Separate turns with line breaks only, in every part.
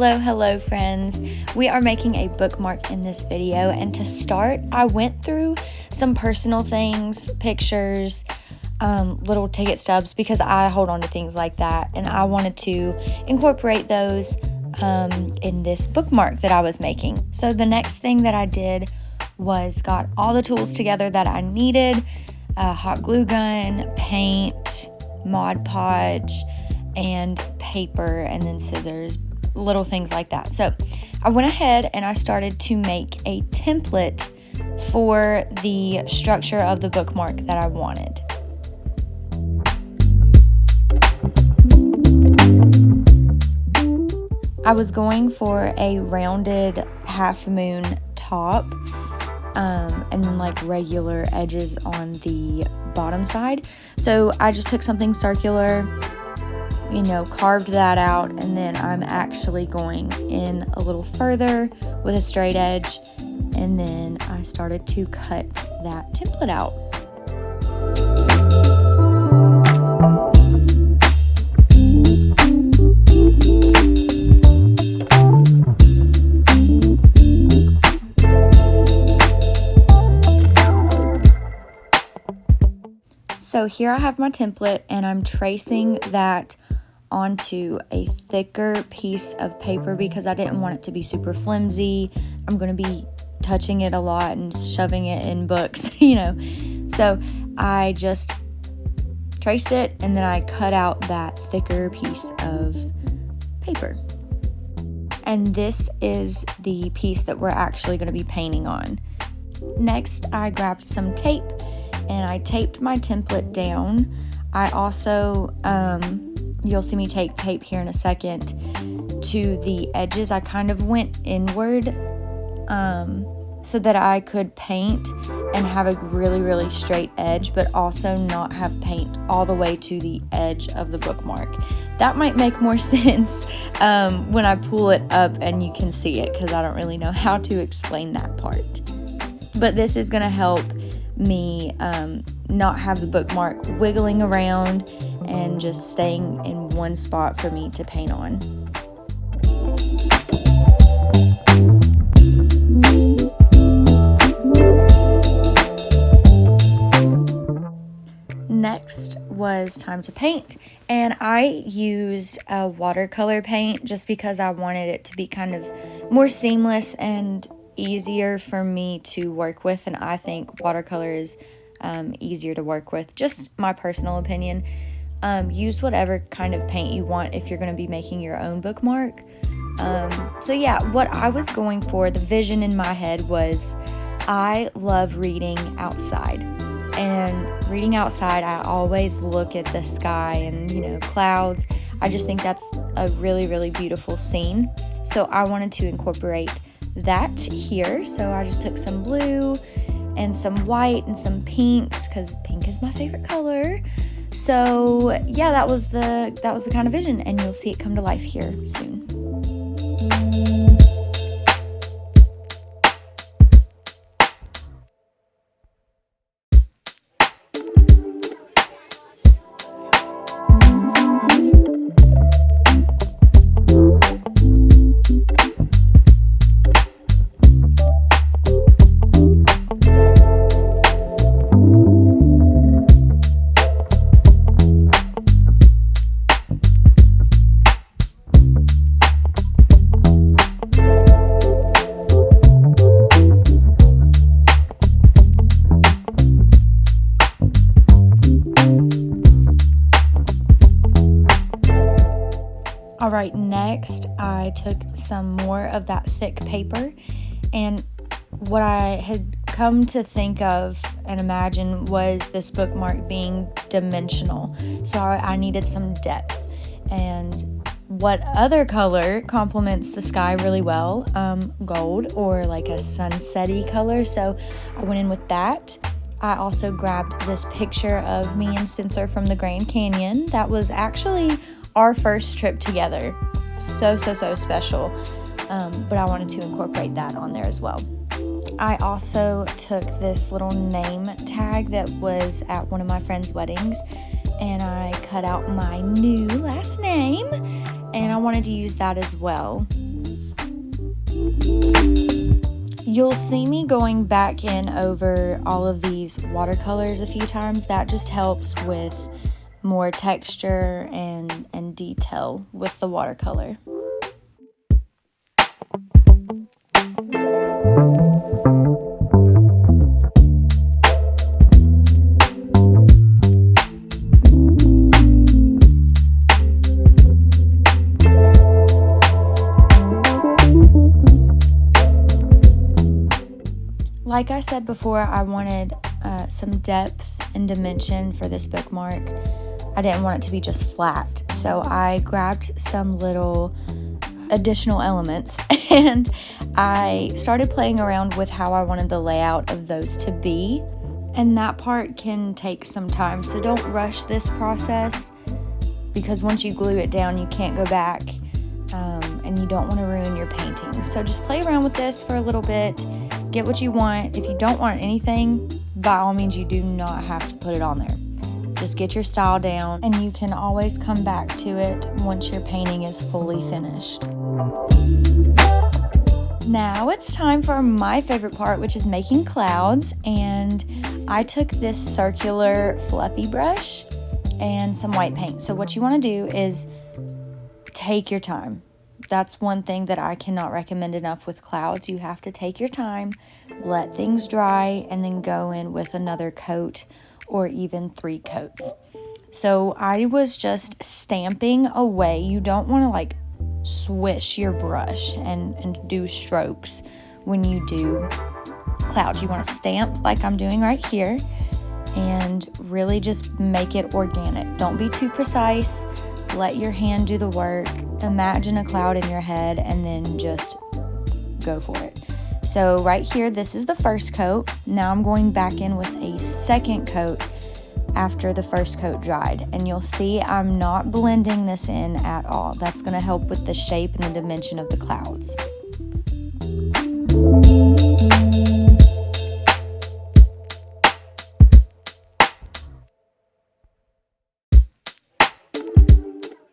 Hello friends. We are making a bookmark in this video, and to start I went through some personal things, pictures, little ticket stubs, because I hold on to things like that and I wanted to incorporate those in this bookmark that I was making. So the next thing that I did was got all the tools together that I needed: a hot glue gun, paint, Mod Podge, and paper, and then scissors, little things like that. So I went ahead and I started to make a template for the structure of the bookmark that I wanted. I was going for a rounded half moon top, and then like regular edges on the bottom side. So I just took something circular, carved that out, and then I'm actually going in a little further with a straight edge, and then I started to cut that template out. So here I have my template, and I'm tracing that onto a thicker piece of paper because I didn't want it to be super flimsy. I'm going to be touching it a lot and shoving it in books, So I just traced it, and then I cut out that thicker piece of paper. And this is the piece that we're actually going to be painting on. Next, I grabbed some tape and I taped my template down. I also, you'll see me take tape here in a second to the edges. I kind of went inward so that I could paint and have a really straight edge, but also not have paint all the way to the edge of the bookmark. That might make more sense when I pull it up and you can see it, because I don't really know how to explain that part. But this is going to help me not have the bookmark wiggling around and just staying in one spot for me to paint on. Next was time to paint, and I used a watercolor paint just because I wanted it to be kind of more seamless and easier for me to work with, and I think watercolor is easier to work with, just my personal opinion. Use whatever kind of paint you want if you're going to be making your own bookmark. So yeah, what I was going for, the vision in my head was, I love reading outside, and reading outside I always look at the sky and clouds. I just think that's a really beautiful scene, so I wanted to incorporate that here. So I just took some blue and some white and some pinks, because pink is my favorite color. So yeah, that was the kind of vision, and you'll see it come to life here soon. Alright, next I took some more of that thick paper, and what I had come to think of and imagine was this bookmark being dimensional. So I needed some depth, and what other color complements the sky really well? Gold, or like a sunset-y color, so I went in with that. I also grabbed this picture of me and Spencer from the Grand Canyon. That was actually our first trip together. So special. But I wanted to incorporate that on there as well. I also took this little name tag that was at one of my friend's weddings, and I cut out my new last name, and I wanted to use that as well. You'll see me going back in over all of these watercolors a few times. That just helps with more texture and detail with the watercolor. Like I said before, I wanted some depth and dimension for this bookmark. I didn't want it to be just flat, so I grabbed some little additional elements and I started playing around with how I wanted the layout of those to be, and that part can take some time, so don't rush this process, because once you glue it down you can't go back, and you don't want to ruin your painting. So just play around with this for a little bit, get what you want. If you don't want anything, by all means you do not have to put it on there. Just get your style down, and you can always come back to it once your painting is fully finished. Now it's time for my favorite part, which is making clouds, and I took this circular fluffy brush and some white paint. So what you want to do is take your time. That's one thing that I cannot recommend enough with clouds. You have to take your time, let things dry, and then go in with another coat or even 3 coats. So I was just stamping away. You don't want to like swish your brush and do strokes when you do clouds. You want to stamp like I'm doing right here and really just make it organic. Don't be too precise. Let your hand do the work. Imagine a cloud in your head and then just go for it. So right here, this is the first coat. Now I'm going back in with a second coat after the first coat dried. And you'll see I'm not blending this in at all. That's going to help with the shape and the dimension of the clouds.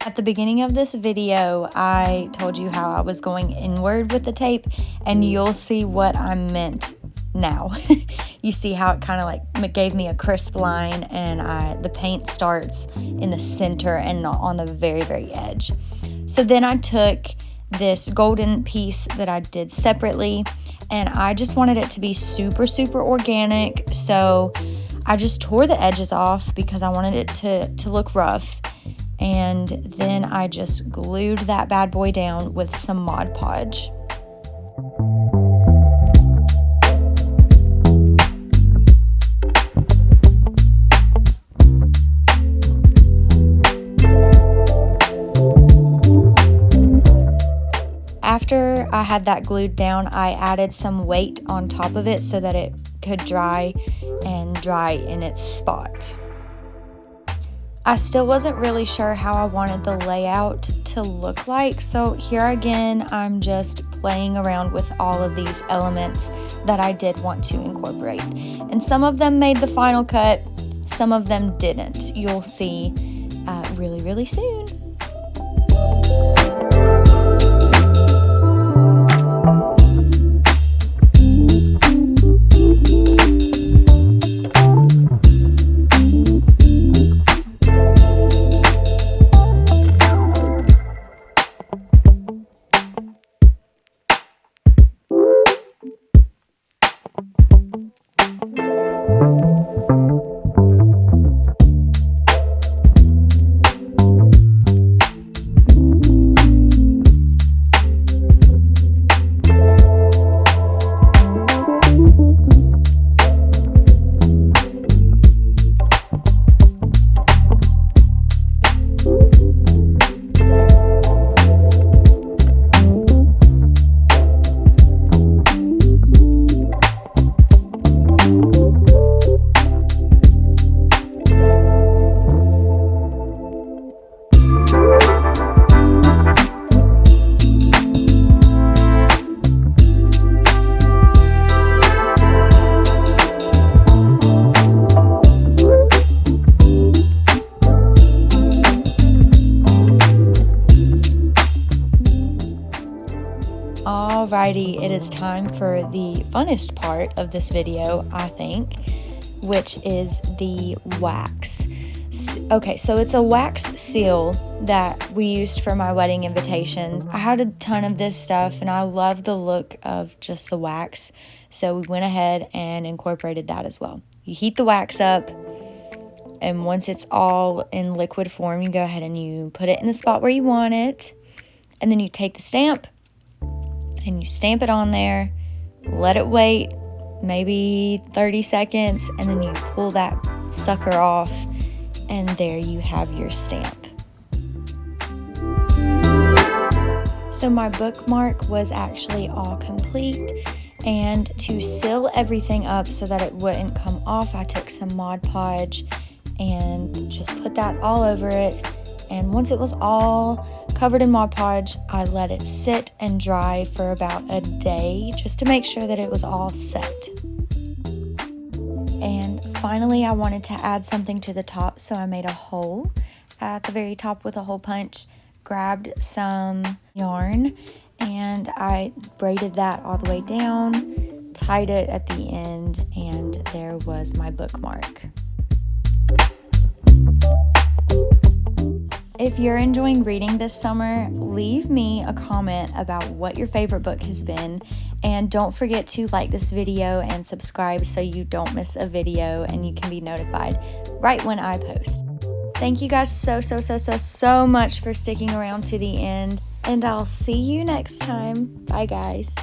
At the beginning of this video, I told you how I was going inward with the tape, and you'll see what I meant now. You see how it kind of like gave me a crisp line, and the paint starts in the center and not on the very, very edge. So then I took this golden piece that I did separately, and I just wanted it to be super, super organic. So I just tore the edges off because I wanted it to look rough. And then I just glued that bad boy down with some Mod Podge. After I had that glued down, I added some weight on top of it so that it could dry in its spot. I still wasn't really sure how I wanted the layout to look like, so here again, I'm just playing around with all of these elements that I did want to incorporate. And some of them made the final cut, some of them didn't. You'll see really, really soon. Alrighty, it is time for the funnest part of this video, I think, which is the wax. Okay, so it's a wax seal that we used for my wedding invitations. I had a ton of this stuff and I love the look of just the wax, so we went ahead and incorporated that as well. You heat the wax up, and once it's all in liquid form, you go ahead and you put it in the spot where you want it, and then you take the stamp and you stamp it on there, let it wait maybe 30 seconds, and then you pull that sucker off, and there you have your stamp. So my bookmark was actually all complete, and to seal everything up so that it wouldn't come off, I took some Mod Podge and just put that all over it. And once it was all covered in Mod Podge, I let it sit and dry for about a day just to make sure that it was all set. And finally, I wanted to add something to the top, so I made a hole at the very top with a hole punch, grabbed some yarn, and I braided that all the way down, tied it at the end, and there was my bookmark. If you're enjoying reading this summer, leave me a comment about what your favorite book has been, and don't forget to like this video and subscribe so you don't miss a video and you can be notified right when I post. Thank you guys so much for sticking around to the end, and I'll see you next time. Bye guys.